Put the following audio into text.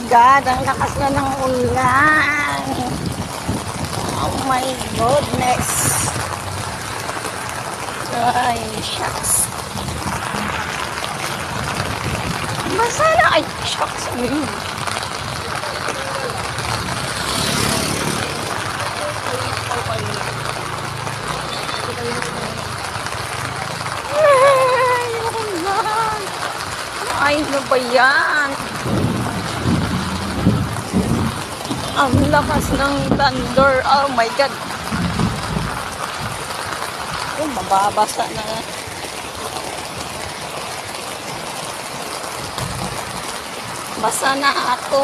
God, ang lakas na ng ulan. Oh my goodness. Ay, shucks. Basa na. Ay, shucks. Ay, ano ba yan? Ang lakas ng thunder. Oh my God. Oh, mababasa na. Basa na ako.